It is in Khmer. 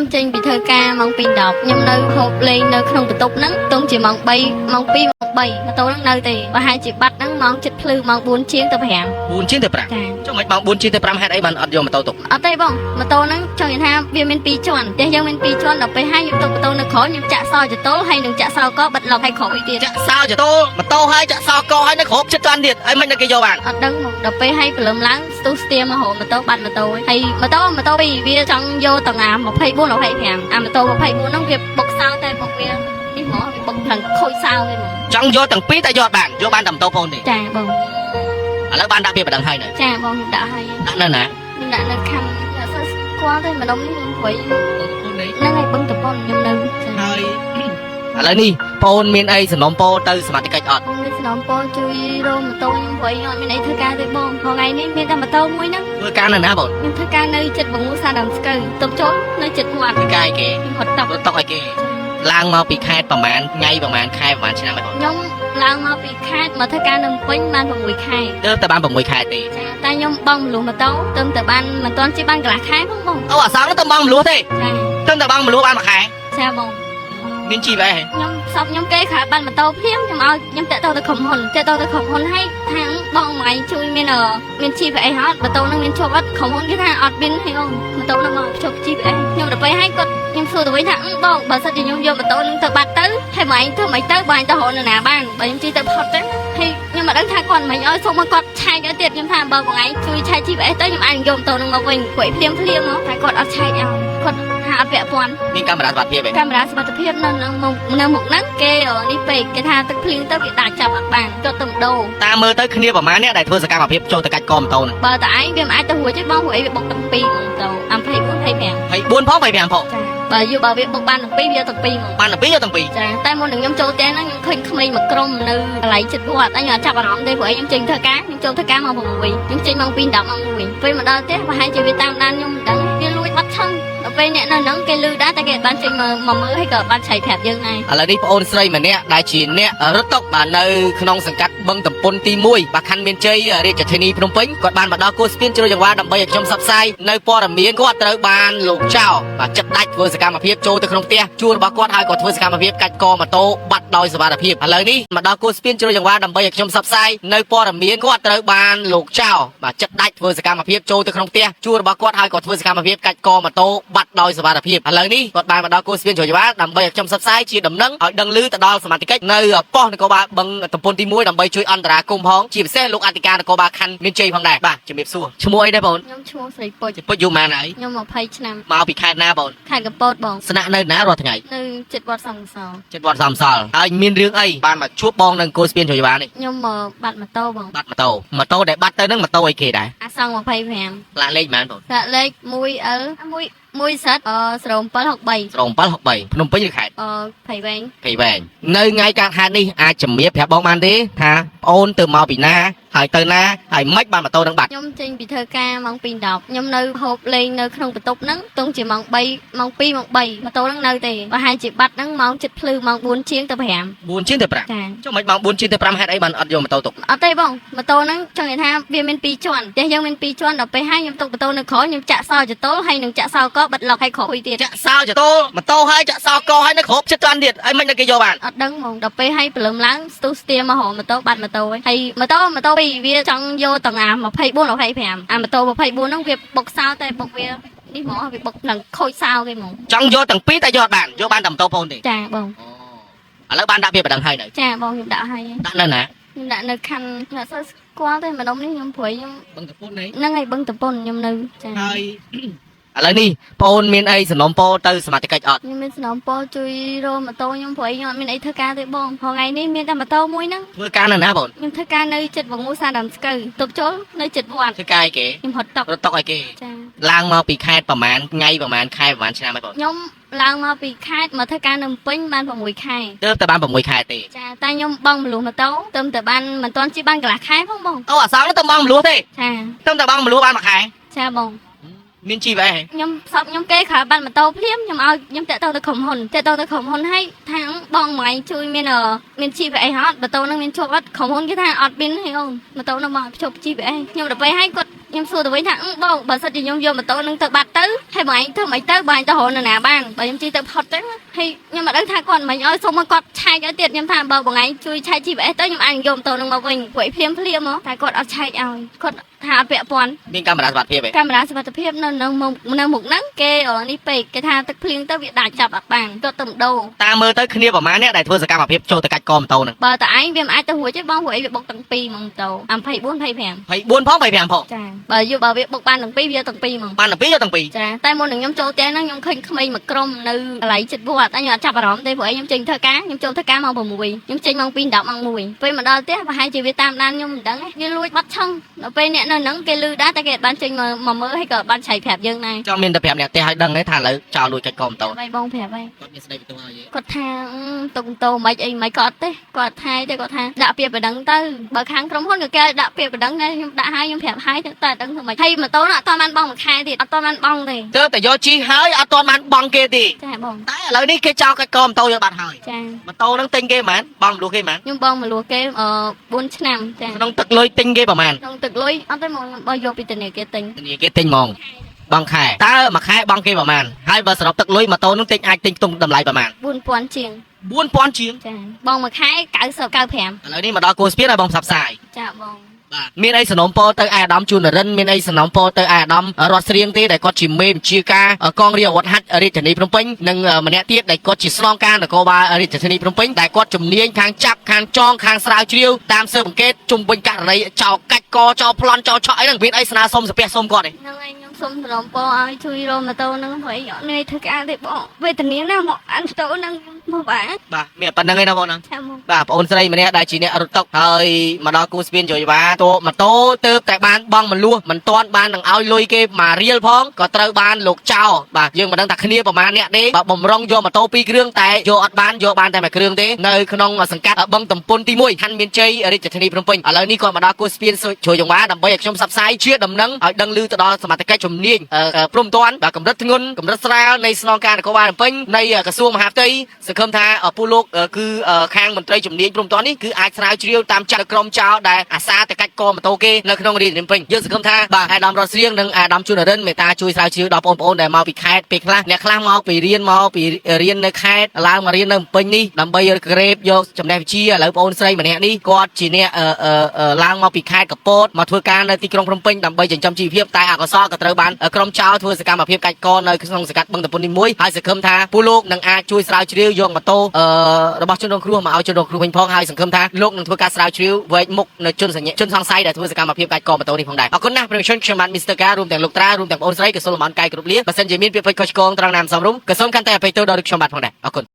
ចេញពីធ្វើការម៉ោង 2:10 ខ្ញុំនៅហូបលេងនៅក្នុងបន្ទប់ហ្នឹងទង់ជាម៉ោង 3 ម៉ោង 2 ម៉ោង 3ម៉ូតូហ្នឹងនៅទេបើហើយជាបាត់ហ្នឹងម៉ោងចិត្តភ្លឺម៉ោង 4 ជាងទៅ5 4 ជាងទៅ 5 ចា ចុះមិនម៉ោង 4 ជាងទៅ 5 ហេតុអីបានអត់យកម៉ូតូទុក អត់ទេបងម៉ូតូហ្នឹងចង់និយាយថាវាមាន2ជាន់ផ្ទះយើងមាន2ជាន់ដល់ពេលហើយខ្ញុំទុកម៉ូតូនៅក្រោយខ្ញុំចាក់សោចតូលហើយនឹងចាក់សោកបិទឡុកឲ្យក្រោយទៀត ចាក់សោចតូលម៉ូតូហើយចាក់សោកហើយនៅគ្រប់ចិត្តតាន់ទៀតហើយមិនគេយកបាន អត់ដឹងមកដល់ពេលហើយព្រលឹមឡើងស្ទុះស្ទាមមកហៅម៉ូតូបាត់ម៉ូតូហើយម៉ូតូពីវាចង់យកតងា24 25អាម៉ូតូ24ហ្នឹងវាបុកសោតែបុកវានេះហ្មងវាបុកខាងខូចសោទេហ្មង ចង់យកទាំងពីរតែយកបានតែម៉ូតូផងទេ ចាបង ឥឡូវបានដាក់ពីបដងហើយនៅ ចាបងខ្ញុំដាក់ហើយ ដាក់នៅណា ខ្ញុំដាក់នៅខាងអត់សូវស្គាល់ទេម្ដុំនេះខ្ញុំព្រួយ នេះ ហ្នឹងហើយបឹងតប៉ុនខ្ញុំនៅចា ហើយឥឡូវនេះបងមានអីសំណុំពោទៅសមាជិកអត់ បងនេះស្នំពរជួយរោមម៉ូតូខ្ញុំព្រួយអត់មានអីធ្វើការទេបងថ្ងៃនេះមានតែម៉ូតូមួយហ្នឹង ធ្វើការនៅណាបង ខ្ញុំធ្វើការនៅចិត្តបង្ងូសាដើមស្កូវទៅចូលនៅចិត្តវត្ត ធ្វើការឲ្យគេ ខ្ញុំហត់តុក ទុកឲ្យគេឡើងមកពីខេត្តប្រហែលថ្ងៃប្រហែលខែប្រហែលឆ្នាំហើយបង ខ្ញុំឡើងមកពីខេត្តមកធ្វើការនៅពេញបាន6ខែ ទើបតែបាន6ខែទេ ចាតែខ្ញុំបងមលុះម៉ូតូទៅតែបានមិនទាន់ជិះបានកន្លះខែផងបង អូអាសងទៅបងមលួសទេ ចា ទៅតែបងមលួសបានមួយខែ ចាបង មានជីវ៉េ ខ្ញុំសពខ្ញុំគេខែបានម៉ូតូភ្លាមខ្ញុំឲ្យខ្ញុំតាក់ទងទៅក្រុមហ៊ុនឲ្យខាងបងម៉ៃជួយមានGPA អត់ម៉ូតូនឹងមានជាប់អត់ក្រុមហ៊ុនគេថាអត់មានទេអូម៉ូតូនឹងមកភ្ជាប់ GPA ខ្ញុំទៅឲ្យគាត់ខ្ញុំសួរទៅវិញថាបងបើសិនជាខ្ញុំយកម៉ូតូនឹងទៅបាត់ទៅហើយម៉ៃធ្វើមិនទៅបងទៅរកនៅណាបានបើខ្ញុំជិះទៅផុតទៅហើយខ្ញុំមិនដឹងថាគាត់មិនឲ្យសុំមកគាត់ឆែកទៅទៀតខ្ញុំថាបើបងឯងជួយឆែក GPA ទៅខ្ញុំអាចយកម៉ូតូនឹងមកវិញព្រោះភ្លាមមកតែគាត់អត់ឆែកឲ្យគាត់ថាអត់ពាក់ព័ន្ធ មានកាមេរ៉ាសុវត្ថិភាពទេ កាមេរ៉ាសុវត្ថិភាពនៅមុខហ្នឹងគេនេះពេកគេថាទឹកភ្លៀងទៅវាដាច់ចាប់អត់បានគាត់ទៅដូរ តាមមើលទៅគ្នាប្រហែលអ្នកដែលធ្វើសកម្មភាពចូលទៅកាច់កម៉ូតូហ្នឹង បើតើឯងវាមិនអាចទៅរួចទេបងព្រោះអីវាបុកទាំងពីរហ្មងទៅ24 25 24ផង25ផង ចាបើវាបុកបានទាំងពីរវាទាំងពីរហ្មង បានទៅពីរយកទាំងពីរ ចាតែមុននឹងខ្ញុំចូលផ្ទះហ្នឹងខ្ញុំឃើញក្មេងមួយក្រុមនៅកន្លែងចិត្តវត្តអញអត់ចាប់អារម្មណ៍ទេព្រោះអីខ្ញុំចេញធ្វើការខ្ញុំចូលធ្វើការមក6ខ្ញុំចេញមក2:10មក1ពេលមកដល់ផ្ទះប្រហែលជាវាតាមដានខ្ញុំមិនដឹងវាលួចបាត់ឆឹងដល់ពេលអ្នកនៅហ្នឹងគេលឺដែរតែគេអត់បានចេញមកមើលហើយក៏បានឆែកប្រាប់យើងដែរ ឥឡូវនេះបងអូនស្រីម្នាក់ដែលជាអ្នករត់តុបាននៅក្នុងសង្កាត់បឹងតំពុនទី1បាទខណ្ឌមានជ័យរាជធានីភ្នំពេញគាត់បានមកដល់គូស្ពានជ្រោយចង្វាដើម្បីឲ្យខ្ញុំផ្សព្វផ្សាយនៅព័ត៌មានគាត់ត្រូវបានលោកចៅបាទចិត្តដាច់ធ្វើសកម្មភាពចូលទៅក្នុងផ្ទះជួលរបស់គាត់ហើយគាត់ធ្វើសកម្មភាពកាច់កម៉ូតូបាត់ដោយសុវត្ថិភាពឥឡូវនេះមកដល់គូស្ពានជ្រោយចង្វាដើម្បីឲ្យខ្ញុំផ្សព្វផ្សាយនៅព័ត៌មានគាត់ត្រូវបានលោកចៅបាទចិត្តដាច់ធ្វើសកម្មភាពចូលទៅក្នុងផ្ទះជួលរបស់គាត់ហើយគាត់ធ្វើសកម្មភាពកាច់កម៉ូតូបាត់ដោយសុវត្ថិភាពឥឡូវនេះគាត់បានមកដល់គូស្ពានជ្រោយចង្វាដើម្បីឲ្យខ្ញុំផ្សព្វផ្សាយជាដំណឹងឲ្យដឹងឮទៅដល់សមាជិកនៅប៉ុស្តិ៍នគរបាលបឹងតំពុនទី1ដើម្បីជួយអន្តរាគមន៍ផងជាពិសេសលោកអធិការនគរបាលខណ្ឌមានជ័យផងដែរបាទជំរាបសួរឈ្មោះអីដែរបង ខ្ញុំឈ្មោះស្រីពុជ ពុជយូរម៉ានហើយ ខ្ញុំ20ឆ្នាំ មកពីខេត្តណាបង ខេត្តកំពតបង ស្នាក់នៅណារាល់ថ្ងៃ នៅចិត្តវត្តសង្ឃសោ ចិត្តវត្តសំសល់ហើយមានរឿងអីបានមកជួបបងនឹងគូស្ពានជ្រោយចង្វានេះ ខ្ញុំមកបាត់ម៉ូតូបង បាត់ម៉ូតូដែលបាត់ទៅហ្នឹងម៉ូតូអីគេដែរ អាសង25 ផ្លាកលេខម៉ានបង ដាក់លេខ 1L 1សិត0763 0763ភ្នំពេញឬខេត្ត ភ័យវែង ភ័យវែងនៅថ្ងៃកើតហេតុនេះអាចជំរាបប្រាប់បងបានទេថាប្អូនទៅមកពីណាហើយទៅណាហើយមិនបានម៉ូតូនឹងបាត់ ខ្ញុំចេញពីធ្វើការម៉ោង 2:10 ខ្ញុំនៅហូបលេងនៅក្នុងបន្ទប់ហ្នឹងទង់ជាម៉ោង 3 ម៉ោង 2 ម៉ោង 3ម៉ូតូហ្នឹងនៅទេបើហើយជាបាត់ហ្នឹងម៉ោងចិត្តភ្លឺម៉ោង 4 ជាងទៅ5 4ជាងទៅ ចា 5ចុះមិនម៉ោង4ជាងទៅ5ហេតុអីបានអត់យកម៉ូតូទុក អត់ទេបងម៉ូតូហ្នឹងចង់និយាយថាវាមាន2ជាន់ផ្ទះយើងមាន2ជាន់ដល់ពេលហើយខ្ញុំទុកម៉ូតូនៅក្រោយខ្ញុំចាក់សោចតូលហើយនឹងចាក់សោកបិទឡុកឲ្យក្រោយទៀត ចាក់សោចតូលម៉ូតូហើយចាក់សោកហើយនៅគ្រប់ចិត្តតាន់ទៀតហើយមិនគេយកបាន អត់ដឹងហ្មងដល់ពេលហើយព្រលឹមឡើងស្ទុះស្ទាមមកហៅម៉ូតូបាត់ម៉ូតូហើយម៉ូតូពីវាចង់យកតងា24 25អាម៉ូតូ24ហ្នឹងវាបុកសោតែបុកវានេះហ្មងវាបុកឡើងខូចសោគេហ្មង ចង់យកទាំងពីរតែយកបានតែម៉ូតូផងទេ ចាបង ឥឡូវបានដាក់ពីបដងហើយនៅ ចាបងខ្ញុំដាក់ហើយ ដាក់នៅណា ខ្ញុំដាក់នៅខណ្ឌខ្ញុំអត់សូវស្គាល់ទេម្ដុំនេះខ្ញុំព្រួយខ្ញុំ បឹងតំពុននេះ ហ្នឹងហើយបឹងតំពុនខ្ញុំនៅចា ហើយឥឡូវនេះបងអូនមានអីសំណុំពោទៅសមាជិកអត់ ខ្ញុំមានសំណពរជួយរោមម៉ូតូខ្ញុំព្រួយខ្ញុំអត់មានអីធ្វើការទេបងថ្ងៃនេះមានតែម៉ូតូមួយហ្នឹង ធ្វើការនៅណាបង ខ្ញុំធ្វើការនៅចិត្តបង្ងូសាដើមស្កូវទុកចូលនៅចិត្តវត្ត ធ្វើការឲ្យគេ ខ្ញុំហត់តុករ ត់តុកឲ្យគេ ចា ឡើងមកពីខេត្តប្រហែលថ្ងៃប្រហែលខែប្រហែលឆ្នាំហើយបង ខ្ញុំឡើងមកពីខេត្តមកធ្វើការនៅភ្នំពេញបាន6ខែ ទើបតែបាន6ខែទេ ចាតែខ្ញុំបងមលុះម៉ូតូទៅតែបានមិនទាន់ជិះបានកន្លះខែផងបង អូអាសងទៅបងមលួសទេ ចា ទៅតែបងមលួសបានមួយខែ ចាបង មានជីវ៉េ ខ្ញុំសពខ្ញុំគេខើបានម៉ូតូភ្លាមខ្ញុំឲ្យខ្ញុំតាក់ទងទៅក្រុមហ៊ុនឲ្យថាងបងម៉ៃជួយមាន GPA អត់ម៉ូតូនឹងមានជាប់អត់ក្រុមហ៊ុនគេថាអត់មានទេអូនម៉ូតូនឹងមកភ្ជាប់ GPA ខ្ញុំទៅពេលឲ្យគាត់ ខ្ញុំសួរទៅវិញថាបងបើសិនជាខ្ញុំយកម៉ូតូនឹងទៅបាត់ទៅហើយបងឯងធ្វើមិនទៅបងឯងទៅរកនៅណាបានបើខ្ញុំជិះទៅផុតទៅហើយខ្ញុំមិនដឹងថាគាត់មិនឲ្យសុំមកគាត់ឆែកឲ្យទៀតខ្ញុំថាបើបងឯងជួយឆែក GPS ទៅខ្ញុំអាចយកម៉ូតូនឹងមកវិញព្រោះភ្លាមៗមកតែគាត់អត់ឆែកឲ្យគាត់ថាអត់ពាក់ព័ន្ធ មានកាមេរ៉ាសុវត្ថិភាពឯង កាមេរ៉ាសុវត្ថិភាពនៅមុខហ្នឹងគេនេះពេកគេថាទឹកភ្លៀងទៅវាដាច់ចាប់អត់បានគាត់ទៅម្ដង តាមមើលទៅគ្នាប្រហែលអ្នកដែលធ្វើសកម្មភាពចូលទៅកាច់កម៉ូតូហ្នឹង បើតើឯងវាមិនអាចទៅរួចទេបងព្រោះឯងវាបុកទាំងពីរហ្មងម៉ូតូ24 25 24ផង25ផង ចាបើវាបុកបានទាំងពីរវាទាំងពីរហ្មង បានទាំងពីរយកទាំងពីរ ចាតែមុននឹងខ្ញុំចូលផ្ទះហ្នឹងខ្ញុំឃើញក្មេងមួយក្រុមនៅកន្លែងចិត្តវត្តតែខ្ញុំអត់ចាប់អារម្មណ៍ទេព្រោះឯងខ្ញុំចេញធ្វើការខ្ញុំចូលធ្វើការម៉ោង6ខ្ញុំចេញម៉ោង2 10ម៉ោង1ពេលមកដល់ផ្ទះប្រហែលជាវាតាមដានខ្ញុំមិនដឹងទេវាលួចបាត់ឆឹងដល់ពេលអ្នកនៅហ្នឹងគេលឺដែរតែគេអត់បានចេញមកមើលហើយក៏បានឆែកប្រាប់យើងដែរ ចង់មានតែប្រាប់អ្នកផ្ទះឲ្យដឹងទេថាឥឡូវចោលលួចកាច់កម៉ូតូ ហើយបងប្រាប់ហើយ គាត់មានស្ដីបន្ទោសឲ្យយេ គាត់ថាទុកម៉ូតូមិនអីមិនគាត់ទេគាត់ថាទេគាត់ថាដាក់ពាក្យបណ្ដឹងទៅបើខាងក្រុមហ៊ុនក៏គេដាក់ពាក្យបណ្ដឹងដែរខ្ញុំដាក់ឲ្យខ្ញុំប្រាប់ឲ្យតែដឹងធ្វើម៉េចហើយម៉ូតូនោះអត់ទាន់បានបង់មួយខែទៀតអត់ទាន់បានបង់ទេ ទើបតែយកជីហើយអត់ទាន់បានបង់គេទេ ចាបង តែឥឡូវនេះគេចោលកាច់កម៉ូតូយកបាត់ហើយ ចា ម៉ូតូហ្នឹងទិញគេប៉ុន្មានបង់មលុះគេប៉ុន្មាន ខ្ញុំបងមកលួគេ4ឆ្នាំចា ក្នុងទឹកលុយទិញគេប៉ុន្មាន ក្នុងទឹកលុយអត់ទេមកបើយកពីធនាគារទិញ ធនាគារទិញហ្មងបង់ខែតើមួយខែបង់គេប៉ុន្មានហើយបើសរុបទឹកលុយម៉ូតូហ្នឹងទិញអាចទិញខ្ទង់តម្លៃប៉ុន្មាន 4000ជាង 4000ជាង ចាបងមួយខែ9095 ឥឡូវនេះមកដល់គោស្ពានឲ្យបងផ្សព្វផ្សាយ ចាបង បាទមានអីសំណូមពរទៅអាដាមជួននរិនមានអីសំណូមពរទៅអាដាមរត់ស្រៀងទេដែលគាត់ជាមេបញ្ជាការកងរាជអាវុធហត្ថរាជធានីភ្នំពេញនិងម្នាក់ទៀតដែលគាត់ជាស្នងការនគរបាលរាជធានីភ្នំពេញដែលគាត់ជំនាញខាងចាប់ខាងចងខាងស្រាវជ្រាវតាមស៊ើបអង្កេតជុំវិញករណីចោលកាច់កចោលប្លន់ចោលឆក់អីហ្នឹងមានអីស្នើសុំសាពះសុំគាត់ទេ ហ្នឹងហើយខ្ញុំសុំសំណូមពរឲ្យជួយរកម៉ូតូហ្នឹងព្រោះអត់នឿយធ្វើការទេបងវេទនាណាស់មកអានម៉ូតូហ្នឹងមកបាទ បាទមានប៉ុណ្្នឹងឯណាបងណា ចាំមក បាទបងអូនស្រីម្នាក់ដែលជាអ្នករត់តុកហើយមកដល់គូស្ពានយោយវ៉ាតម៉ូតូទើបតែបានបង់មលួសមិនទាន់បាននឹងឲ្យលុយគេមួយរៀលផងក៏ត្រូវបានលោកចោលបាទយើងមិនដឹងថាគ្នាប្រហែលអ្នកទេបើបំរុងយកម៉ូតូ2គ្រឿងតែយកអត់បានយកបានតែមួយគ្រឿងទេនៅក្នុងសង្កាត់បឹងតំពុនទី1ខណ្ឌមានជ័យរាជធានីភ្នំពេញឥឡូវនេះគាត់មកដល់គូស្ពានជួយយោយវ៉ាដើម្បីឲ្យខ្ញុំផ្សព្វផ្សាយជាដំណឹងឲ្យដឹងឮទៅដល់សមត្ថកិច្ចជំនាញព្រមតាន់បាទកម្រិតធ្ងន់កម្រិតស្រាលនៃស្នងការនគរបាលភ្នំពេញនៃក្រសួងមហាផ្ទៃសង្ឃឹមថាពលលោកគឺខាងមន្ត្រីជំនាញព្រមតាន់នេះគឺអាចស្រាវជ្រាវតាមចាត់ក្រុមចោលដែលអាសាទៅកាច់កម៉ូតូគេនៅក្នុងរាជធានីភ្នំពេញយើងសង្ឃឹមថាបាទអាដាមរត់ស្រៀងនិងអាដាមជួននរិនមេត្តាជួយស្រាវជ្រាវដល់បងប្អូនដែលមកពីខេត្តពេលខ្លះអ្នកខ្លះមកពីរៀននៅខេត្តឡើងមករៀននៅភ្នំពេញនេះដើម្បីក្រេបយកចំណេះវិជ្ជាឥឡូវបងអូនស្រីម្នាក់នេះគាត់ជាអ្នកឡើងមកពីខេត្តកពតមកធ្វើការនៅទីក្រុងភ្នំពេញដើម្បីចិញ្ចឹមជីវភាពតែអកុសលក៏ត្រូវបានក្រុមចោលធ្វើសកម្មភាពកាច់កនៅក្នុងសង្កាត់បឹងតំពុនទី1ហើយសង្ឃឹមថាពលលោកនឹងអាចជួយស្រាវជ្រាវយកម៉ូតូរបស់ជនរងគ្រោះមកឲ្យជនរងគ្រោះវិញផងហើយសង្ឃឹមថាលោកនឹងធ្វើការស្រាវជ្រាវវែកមុខនៅជនសង្ស័យដែលធ្វើសកម្មភាពកាច់កម៉ូតូនេះផងដែរអរគុណណាស់ព្រះជនខ្ញុំបានមីស្ទ័រការរួមទាំងលោកត្រារួមទាំងបងអូនស្រីក៏សូមលំអរកាយគ្រប់លាបើសិនជាមានពាក្យពេចន៍ខុសឆ្គងត្រង់ណាមិនសមរម្យក៏សូមកាន់តែអភ័យទោសដល់ខ្ញុំបាទផងដែរអរគុណ